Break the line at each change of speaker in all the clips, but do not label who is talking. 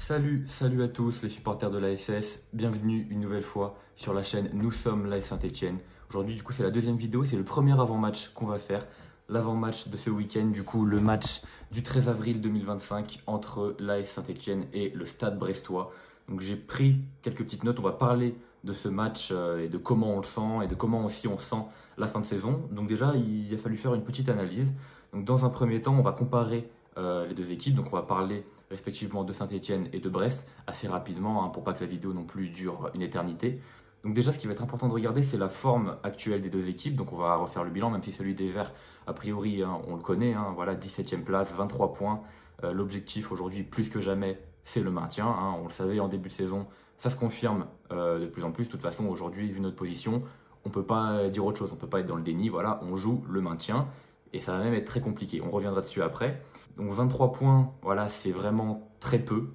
Salut à tous les supporters de l'ASS, bienvenue une nouvelle fois sur la chaîne Nous sommes l'AS Saint-Etienne. Aujourd'hui du coup c'est la deuxième vidéo, c'est le premier avant-match qu'on va faire, l'avant-match de ce week-end, du coup le match du 13 avril 2025 entre l'AS Saint-Etienne et le Stade Brestois. Donc j'ai pris quelques petites notes, on va parler de ce match et de comment on le sent et de comment aussi on sent la fin de saison. Donc déjà il a fallu faire une petite analyse. Donc dans un premier temps on va comparer les deux équipes, donc on va parler respectivement de Saint-Etienne et de Brest assez rapidement pour pas que la vidéo non plus dure une éternité. Donc déjà ce qui va être important de regarder c'est la forme actuelle des deux équipes, donc on va refaire le bilan même si celui des Verts a priori on le connaît, voilà 17e place, 23 points, l'objectif aujourd'hui plus que jamais c'est le maintien, on le savait en début de saison, ça se confirme de plus en plus, de toute façon aujourd'hui vu notre position on peut pas dire autre chose, on peut pas être dans le déni, voilà on joue le maintien. Et ça va même être très compliqué, on reviendra dessus après. Donc 23 points, voilà, c'est vraiment très peu.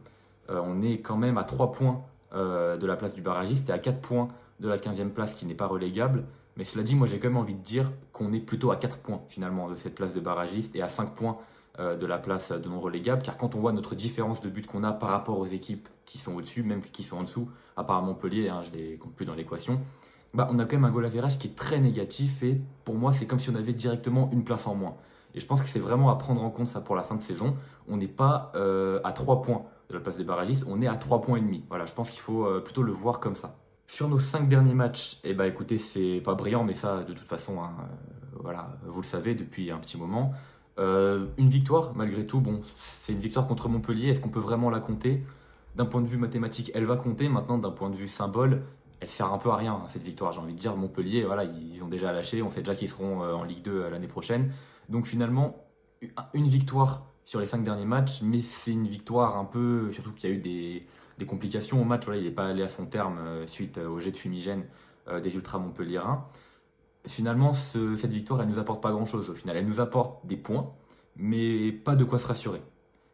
On est quand même à 3 points de la place du barragiste et à 4 points de la 15e place qui n'est pas relégable. Mais cela dit, moi j'ai quand même envie de dire qu'on est plutôt à 4 points finalement de cette place de barragiste et à 5 points de la place de non relégable. Car quand on voit notre différence de but qu'on a par rapport aux équipes qui sont au-dessus, même qui sont en dessous, à part Montpellier, je ne les compte plus dans l'équation, on a quand même un goal average qui est très négatif et pour moi c'est comme si on avait directement une place en moins. Et je pense que c'est vraiment à prendre en compte ça pour la fin de saison. On n'est pas à 3 points de la place des barragistes, on est à 3 points et demi. Voilà, je pense qu'il faut plutôt le voir comme ça. Sur nos 5 derniers matchs, écoutez, c'est pas brillant, mais ça de toute façon, voilà, vous le savez depuis un petit moment. Une victoire, malgré tout, bon, c'est une victoire contre Montpellier, est-ce qu'on peut vraiment la compter? D'un point de vue mathématique, elle va compter. Maintenant, d'un point de vue symbole, elle sert un peu à rien cette victoire, j'ai envie de dire. Montpellier, voilà, ils ont déjà lâché, on sait déjà qu'ils seront en Ligue 2 l'année prochaine. Donc finalement, une victoire sur les 5 derniers matchs, mais c'est une victoire un peu, surtout qu'il y a eu des complications au match, voilà, il n'est pas allé à son terme suite au jet de fumigène des Ultras Montpelliérains. Finalement, cette victoire, elle ne nous apporte pas grand-chose au final. Elle nous apporte des points, mais pas de quoi se rassurer.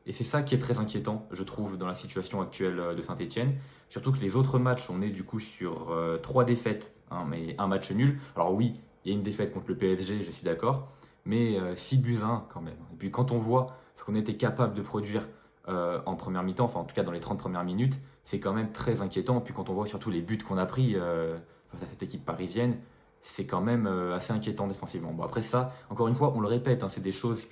Et c'est ça qui est très inquiétant, je trouve, dans la situation actuelle de Saint-Etienne. Surtout que les autres matchs, on est du coup sur 3 défaites, mais un match nul. Alors oui, il y a une défaite contre le PSG, je suis d'accord, mais 6 buts à 1 quand même. Et puis quand on voit ce qu'on était capable de produire en première mi-temps, enfin en tout cas dans les 30 premières minutes, c'est quand même très inquiétant. Et puis quand on voit surtout les buts qu'on a pris face à cette équipe parisienne, c'est quand même assez inquiétant défensivement. Bon après ça, encore une fois, on le répète, c'est des choses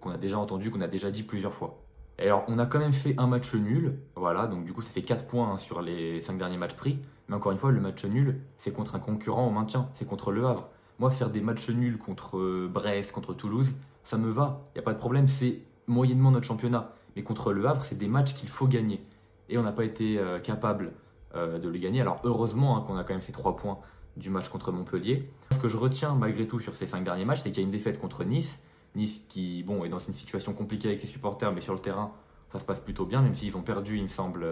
qu'on a déjà entendues, qu'on a déjà dit plusieurs fois. Et alors on a quand même fait un match nul, voilà, donc du coup ça fait 4 points sur les 5 derniers matchs pris. Mais encore une fois, le match nul, c'est contre un concurrent au maintien, c'est contre Le Havre. Moi, faire des matchs nuls contre Brest, contre Toulouse, ça me va, il n'y a pas de problème, c'est moyennement notre championnat. Mais contre Le Havre, c'est des matchs qu'il faut gagner. Et on n'a pas été capable de les gagner. Alors heureusement qu'on a quand même ces 3 points du match contre Montpellier. Ce que je retiens malgré tout sur ces 5 derniers matchs, c'est qu'il y a une défaite contre Nice. Nice qui est dans une situation compliquée avec ses supporters, mais sur le terrain, ça se passe plutôt bien, même s'ils ont perdu, il me semble,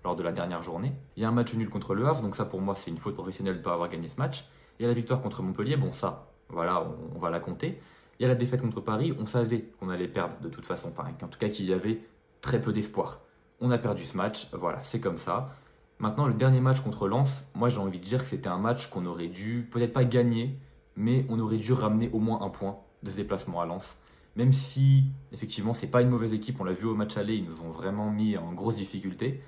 lors de la dernière journée. Il y a un match nul contre Le Havre, donc ça pour moi c'est une faute professionnelle de ne pas avoir gagné ce match. Il y a la victoire contre Montpellier, bon ça, voilà, on va la compter. Il y a la défaite contre Paris, on savait qu'on allait perdre de toute façon, enfin en tout cas qu'il y avait très peu d'espoir. On a perdu ce match, voilà, c'est comme ça. Maintenant, le dernier match contre Lens, moi j'ai envie de dire que c'était un match qu'on aurait dû, peut-être pas gagner, mais on aurait dû ramener au moins un point de ce déplacement à Lens. Même si, effectivement, c'est pas une mauvaise équipe, on l'a vu au match aller, ils nous ont vraiment mis en grosse difficulté.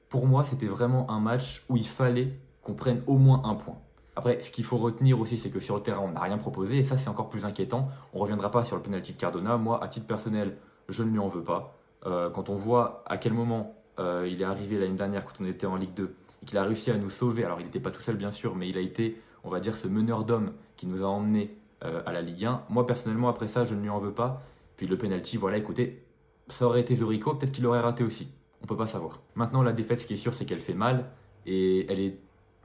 Pour moi, c'était vraiment un match où il fallait qu'on prenne au moins un point. Après, ce qu'il faut retenir aussi, c'est que sur le terrain, on n'a rien proposé, et ça c'est encore plus inquiétant. On ne reviendra pas sur le penalty de Cardona. Moi, à titre personnel, je ne lui en veux pas. Quand on voit à quel moment il est arrivé l'année dernière quand on était en Ligue 2 et qu'il a réussi à nous sauver. Alors il n'était pas tout seul bien sûr, mais il a été, on va dire, ce meneur d'hommes qui nous a emmenés à la Ligue 1. Moi personnellement après ça je ne lui en veux pas. Puis le penalty, voilà, écoutez, ça aurait été Zorico, peut-être qu'il l'aurait raté aussi. On peut pas savoir. Maintenant la défaite, ce qui est sûr c'est qu'elle fait mal et elle est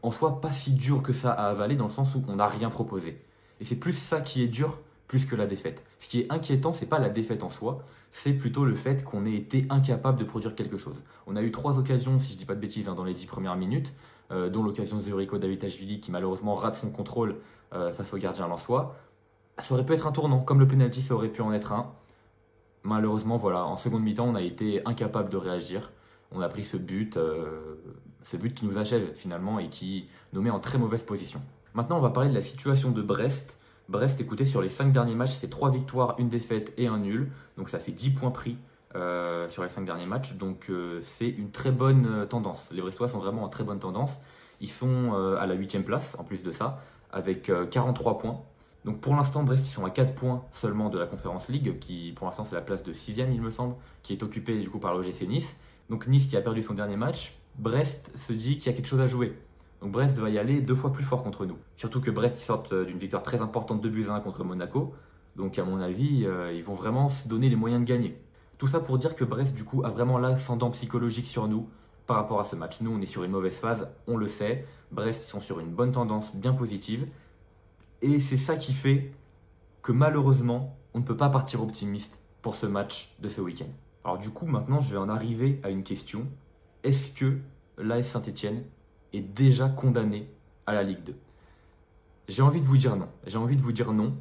en soi pas si dure que ça à avaler dans le sens où on n'a rien proposé. Et c'est plus ça qui est dur plus que la défaite. Ce qui est inquiétant, c'est pas la défaite en soi, c'est plutôt le fait qu'on ait été incapable de produire quelque chose. On a eu 3 occasions, si je dis pas de bêtises, dans les 10 premières minutes, dont l'occasion de Zurico Davitashvili qui malheureusement rate son contrôle face au gardien lensois. Ça aurait pu être un tournant, comme le penalty ça aurait pu en être un. Malheureusement, voilà, en seconde mi-temps, on a été incapable de réagir. On a pris ce but qui nous achève finalement et qui nous met en très mauvaise position. Maintenant, on va parler de la situation de Brest. Brest, écoutez, sur les 5 derniers matchs, c'est 3 victoires, 1 défaite et 1 nul. Donc ça fait 10 points pris sur les 5 derniers matchs. Donc c'est une très bonne tendance. Les Brestois sont vraiment en très bonne tendance. Ils sont à la 8e place en plus de ça, avec 43 points. Donc pour l'instant, Brest, ils sont à 4 points seulement de la Conference League, qui pour l'instant c'est la place de 6e il me semble, qui est occupée du coup par l'OGC Nice. Donc Nice qui a perdu son dernier match, Brest se dit qu'il y a quelque chose à jouer. Donc Brest va y aller 2 fois plus fort contre nous. Surtout que Brest ils sortent d'une victoire très importante de 2-1 contre Monaco. Donc à mon avis, ils vont vraiment se donner les moyens de gagner. Tout ça pour dire que Brest du coup a vraiment l'ascendant psychologique sur nous par rapport à ce match. Nous on est sur une mauvaise phase, on le sait. Brest ils sont sur une bonne tendance bien positive. Et c'est ça qui fait que malheureusement, on ne peut pas partir optimiste pour ce match de ce week-end. Alors du coup, maintenant, je vais en arriver à une question. Est-ce que l'AS Saint-Etienne est déjà condamné à la Ligue 2? J'ai envie de vous dire non. J'ai envie de vous dire non,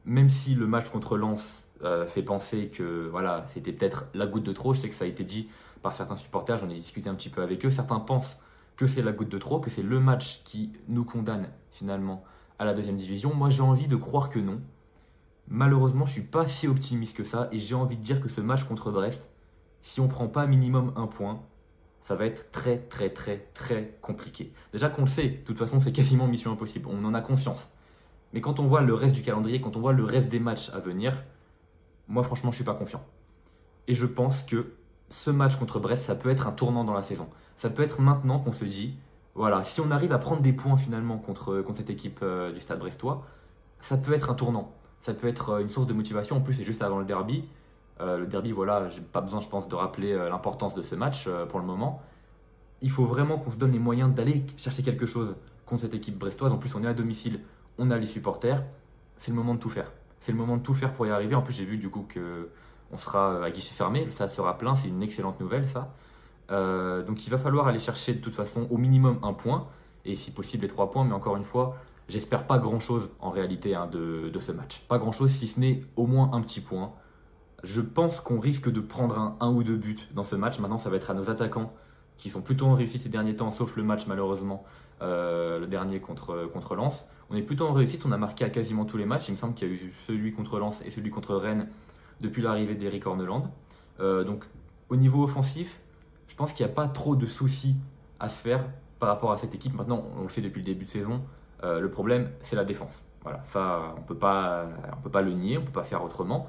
même si le match contre Lens fait penser que voilà, c'était peut-être la goutte de trop. Je sais que ça a été dit par certains supporters, j'en ai discuté un petit peu avec eux. Certains pensent que c'est la goutte de trop, que c'est le match qui nous condamne finalement à la 2e division. Moi, j'ai envie de croire que non. Malheureusement, je ne suis pas si optimiste que ça et j'ai envie de dire que ce match contre Brest, si on ne prend pas minimum 1 point, ça va être très très très très compliqué. Déjà qu'on le sait, de toute façon, c'est quasiment mission impossible, on en a conscience. Mais quand on voit le reste du calendrier, quand on voit le reste des matchs à venir, moi franchement, je ne suis pas confiant. Et je pense que ce match contre Brest, ça peut être un tournant dans la saison. Ça peut être maintenant qu'on se dit, voilà, si on arrive à prendre des points finalement contre cette équipe du Stade Brestois, ça peut être un tournant. Ça peut être une source de motivation. En plus, c'est juste avant le derby. Le derby, voilà, j'ai pas besoin, je pense, de rappeler l'importance de ce match pour le moment. Il faut vraiment qu'on se donne les moyens d'aller chercher quelque chose contre cette équipe brestoise. En plus, on est à domicile, on a les supporters. C'est le moment de tout faire. C'est le moment de tout faire pour y arriver. En plus, j'ai vu du coup qu'on sera à guichet fermé. Le stade sera plein. C'est une excellente nouvelle, ça. Donc, il va falloir aller chercher de toute façon au minimum 1 point. Et si possible, les 3 points. Mais encore une fois, j'espère pas grand-chose en réalité de ce match. Pas grand-chose si ce n'est au moins un petit point. Je pense qu'on risque de prendre un ou 2 buts dans ce match. Maintenant, ça va être à nos attaquants qui sont plutôt en réussite ces derniers temps, sauf le match malheureusement, le dernier contre Lens. On est plutôt en réussite, on a marqué à quasiment tous les matchs. Il me semble qu'il y a eu celui contre Lens et celui contre Rennes depuis l'arrivée d'Eric Orneland. Donc au niveau offensif, je pense qu'il n'y a pas trop de soucis à se faire par rapport à cette équipe. Maintenant, on le sait depuis le début de saison, le problème c'est la défense. Voilà, ça on peut pas le nier, on peut pas faire autrement.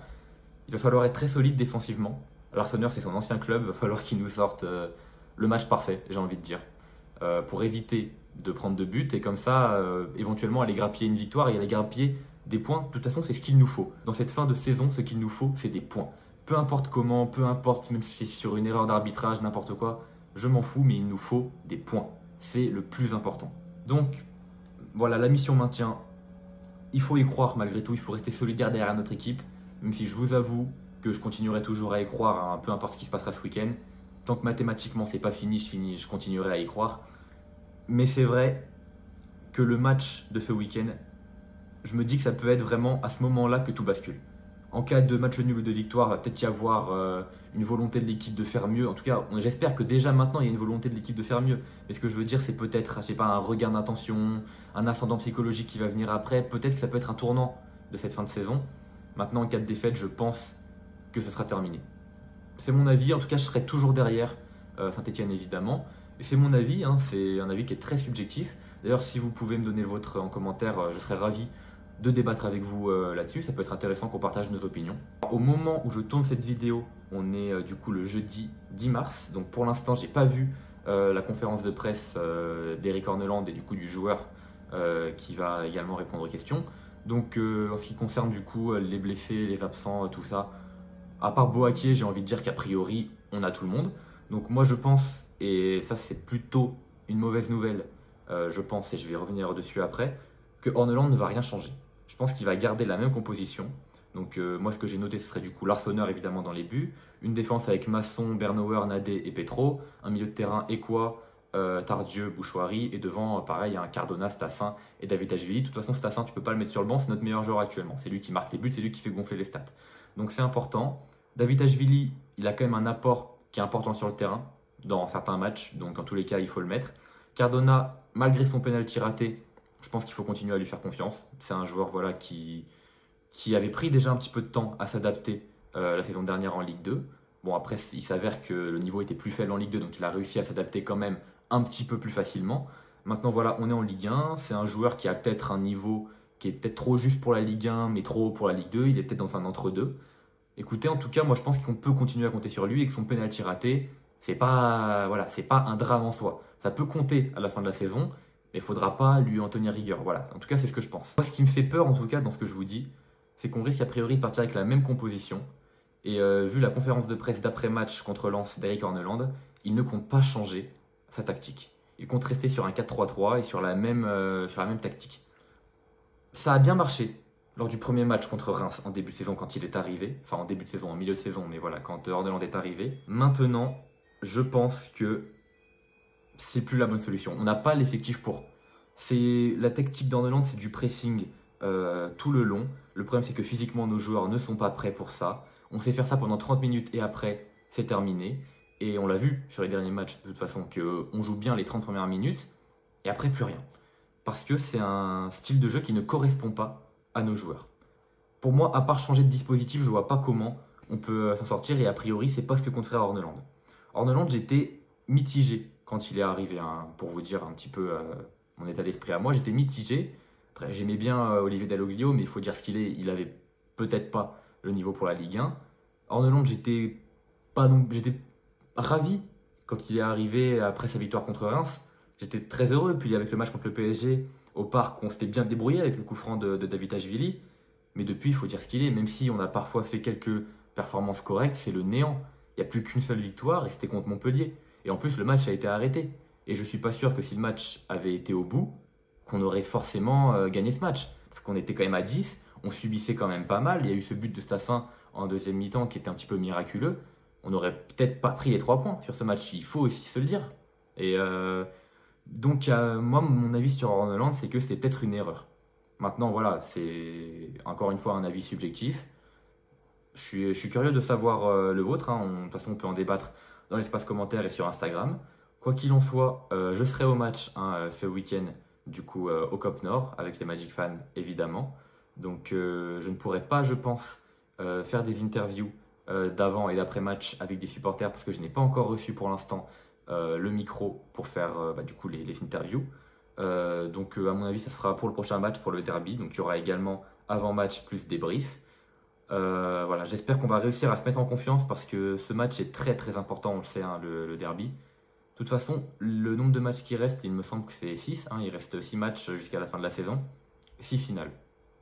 Il va falloir être très solide défensivement. L'Arseneur, c'est son ancien club, il va falloir qu'il nous sorte le match parfait, j'ai envie de dire, pour éviter de prendre de buts et comme ça, éventuellement, aller grappiller une victoire et aller grappiller des points. De toute façon, c'est ce qu'il nous faut. Dans cette fin de saison, ce qu'il nous faut, c'est des points. Peu importe comment, peu importe, même si c'est sur une erreur d'arbitrage, n'importe quoi, je m'en fous, mais il nous faut des points. C'est le plus important. Donc, voilà, la mission maintien. Il faut y croire malgré tout, il faut rester solidaire derrière notre équipe. Même si je vous avoue que je continuerai toujours à y croire, hein, peu importe ce qui se passera ce week-end. Tant que mathématiquement c'est pas fini, je continuerai à y croire. Mais c'est vrai que le match de ce week-end, je me dis que ça peut être vraiment à ce moment-là que tout bascule. En cas de match nul ou de victoire, il va peut-être y avoir une volonté de l'équipe de faire mieux. En tout cas, j'espère que déjà maintenant, il y a une volonté de l'équipe de faire mieux. Mais ce que je veux dire, c'est peut-être, je sais pas, un regain d'intention, un ascendant psychologique qui va venir après. Peut-être que ça peut être un tournant de cette fin de saison. Maintenant, en cas de défaite, je pense que ce sera terminé. C'est mon avis, en tout cas, je serai toujours derrière Saint-Etienne, évidemment. Et c'est mon avis, hein, c'est un avis qui est très subjectif. D'ailleurs, si vous pouvez me donner le vôtre en commentaire, je serai ravi de débattre avec vous là-dessus. Ça peut être intéressant qu'on partage nos opinions. Au moment où je tourne cette vidéo, on est du coup le jeudi 10 mars. Donc pour l'instant, j'ai pas vu la conférence de presse d'Eric Orneland et du coup du joueur qui va également répondre aux questions. Donc en ce qui concerne du coup les blessés, les absents, tout ça, à part Boaké, j'ai envie de dire qu'a priori on a tout le monde. Donc moi je pense, et ça c'est plutôt une mauvaise nouvelle, je pense, et je vais revenir dessus après, que Orneland ne va rien changer. Je pense qu'il va garder la même composition. Donc moi ce que j'ai noté ce serait du coup l'Arseneur évidemment dans les buts, une défense avec Masson, Bernauer, Nadé et Petro, un milieu de terrain Ekwa, Tardieu, Bouchouari, et devant, pareil, un Cardona, Stassin et Davitashvili. De toute façon, Stassin, tu peux pas le mettre sur le banc, c'est notre meilleur joueur actuellement. C'est lui qui marque les buts, c'est lui qui fait gonfler les stats. Donc c'est important. Davitashvili, il a quand même un apport qui est important sur le terrain, dans certains matchs, donc en tous les cas, il faut le mettre. Cardona, malgré son penalty raté, je pense qu'il faut continuer à lui faire confiance. C'est un joueur voilà, qui avait pris déjà un petit peu de temps à s'adapter la saison dernière en Ligue 2. Bon, après, il s'avère que le niveau était plus faible en Ligue 2, donc il a réussi à s'adapter quand même un petit peu plus facilement. Maintenant, voilà, on est en Ligue 1. C'est un joueur qui a peut-être un niveau qui est peut-être trop juste pour la Ligue 1, mais trop haut pour la Ligue 2. Il est peut-être dans un entre-deux. Écoutez, en tout cas, moi je pense qu'on peut continuer à compter sur lui et que son penalty raté, c'est pas, voilà, c'est pas un drame en soi. Ça peut compter à la fin de la saison, mais il faudra pas lui en tenir rigueur. Voilà, en tout cas, c'est ce que je pense. Moi, ce qui me fait peur, en tout cas, dans ce que je vous dis, c'est qu'on risque a priori de partir avec la même composition. Et vu la conférence de presse d'après-match contre Lens d'Eric Orneland, il ne compte pas changer sa tactique. Il compte rester sur un 4-3-3 et sur la même tactique. Ça a bien marché lors du premier match contre Reims en début de saison quand il est arrivé. Enfin, en début de saison, en milieu de saison, mais voilà, quand Orneland est arrivé. Maintenant, je pense que c'est plus la bonne solution. On n'a pas l'effectif pour. C'est la tactique d'Orneland, c'est du pressing tout le long. Le problème, c'est que physiquement, nos joueurs ne sont pas prêts pour ça. On sait faire ça pendant 30 minutes et après, c'est terminé. Et on l'a vu sur les derniers matchs, de toute façon, qu'on joue bien les 30 premières minutes et après, plus rien. Parce que c'est un style de jeu qui ne correspond pas à nos joueurs. Pour moi, à part changer de dispositif, je vois pas comment on peut s'en sortir. Et a priori, c'est pas ce que compte faire Orneland. Orneland, j'étais mitigé quand il est arrivé, hein, pour vous dire un petit peu mon état d'esprit à moi. J'étais mitigé. Après, j'aimais bien Olivier Dalloglio, mais il faut dire ce qu'il est. Il avait peut-être pas le niveau pour la Ligue 1. Orneland, j'étais ravi quand il est arrivé après sa victoire contre Reims. J'étais très heureux. Puis avec le match contre le PSG au Parc, on s'était bien débrouillé avec le coup franc de David-Ashvili. Mais depuis, il faut dire ce qu'il est. Même si on a parfois fait quelques performances correctes, c'est le néant. Il n'y a plus qu'une seule victoire et c'était contre Montpellier. Et en plus, le match a été arrêté. Et je ne suis pas sûr que si le match avait été au bout, qu'on aurait forcément gagné ce match. Parce qu'on était quand même à 10, on subissait quand même pas mal. Il y a eu ce but de Stassin en deuxième mi-temps qui était un petit peu miraculeux. On n'aurait peut-être pas pris les 3 points sur ce match, il faut aussi se le dire. Et donc, moi, mon avis sur Orneland, c'est que c'était peut-être une erreur. Maintenant, voilà, c'est encore une fois un avis subjectif. Je suis curieux de savoir le vôtre, hein. De toute façon, on peut en débattre dans l'espace commentaire et sur Instagram. Quoi qu'il en soit, je serai au match ce week-end, du coup, au COP Nord, avec les Magic Fans, évidemment. Donc, je ne pourrai pas, je pense, faire des interviews d'avant et d'après match avec des supporters parce que je n'ai pas encore reçu pour l'instant le micro pour faire du coup, les interviews. Donc, à mon avis, ça sera pour le prochain match, pour le derby. Donc, il y aura également avant-match plus débrief. Voilà, j'espère qu'on va réussir à se mettre en confiance parce que ce match est très très important, on le sait, hein, le derby. De toute façon, le nombre de matchs qui restent, il me semble que c'est 6. Hein, il reste 6 matchs jusqu'à la fin de la saison. 6 finales.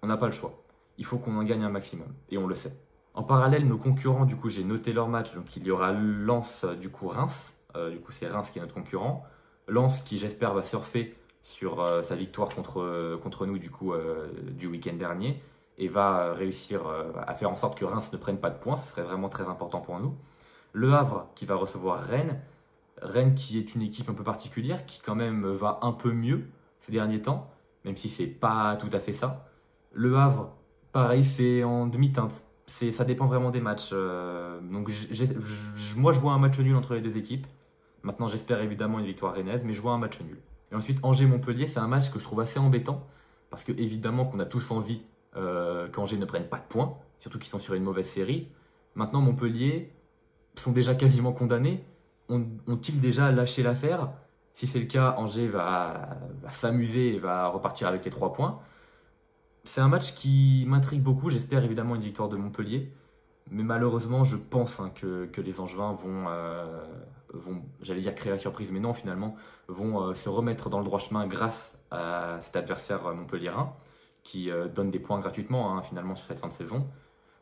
On n'a pas le choix. Il faut qu'on en gagne un maximum. Et on le sait. En parallèle, nos concurrents, du coup, j'ai noté leur match. Donc, il y aura Lens, du coup, Reims. Du coup, c'est Reims qui est notre concurrent. Lens qui, j'espère, va surfer sur sa victoire contre nous, du coup, du week-end dernier. Et va réussir à faire en sorte que Reims ne prenne pas de points. Ce serait vraiment très important pour nous. Le Havre qui va recevoir Rennes. Rennes qui est une équipe un peu particulière, qui quand même va un peu mieux ces derniers temps, même si c'est pas tout à fait ça. Le Havre, pareil, c'est en demi-teinte. Ça dépend vraiment des matchs. Donc moi, je vois un match nul entre les deux équipes. Maintenant, j'espère évidemment une victoire rennaise, mais je vois un match nul. Et ensuite, Angers-Montpellier, c'est un match que je trouve assez embêtant, parce que évidemment qu'on a tous envie qu'Angers ne prenne pas de points, surtout qu'ils sont sur une mauvaise série. Maintenant, Montpellier sont déjà quasiment condamnés. Ont-ils déjà lâché l'affaire? Si c'est le cas, Angers va s'amuser et va repartir avec les 3 points. C'est un match qui m'intrigue beaucoup. J'espère évidemment une victoire de Montpellier. Mais malheureusement, je pense que les Angevins vont, j'allais dire créer la surprise, mais non, finalement, vont se remettre dans le droit chemin grâce à cet adversaire montpelliérain qui donne des points gratuitement, hein, finalement, sur cette fin de saison.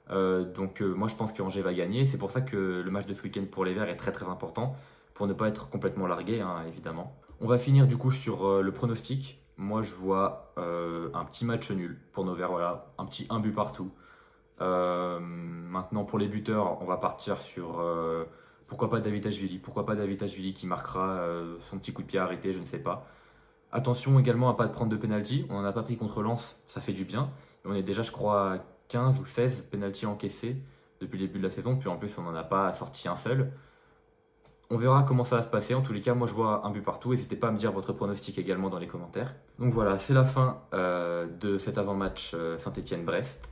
Donc moi je pense que Angers va gagner. C'est pour ça que le match de ce week-end pour les Verts est très très important pour ne pas être complètement largué, hein, évidemment. On va finir du coup sur le pronostic. Moi je vois un petit match nul pour nos Verts, voilà, un petit 1 but partout. Maintenant pour les buteurs, on va partir sur pourquoi pas David-Ashvili qui marquera son petit coup de pied arrêté, je ne sais pas. Attention également à pas prendre de penalty. On n'en a pas pris contre Lens, ça fait du bien. Et on est déjà je crois 15 ou 16 pénaltys encaissés depuis le début de la saison, puis en plus on n'en a pas sorti un seul. On verra comment ça va se passer. En tous les cas, moi je vois un but partout. N'hésitez pas à me dire votre pronostic également dans les commentaires. Donc voilà, c'est la fin de cet avant-match Saint-Étienne-Brest.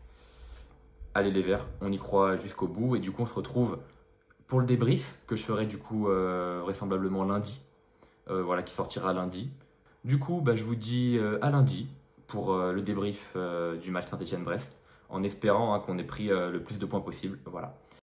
Allez les Verts, on y croit jusqu'au bout. Et du coup, on se retrouve pour le débrief que je ferai du coup vraisemblablement lundi, voilà, qui sortira lundi. Du coup, je vous dis à lundi pour le débrief du match Saint-Étienne-Brest, en espérant qu'on ait pris le plus de points possible. Voilà.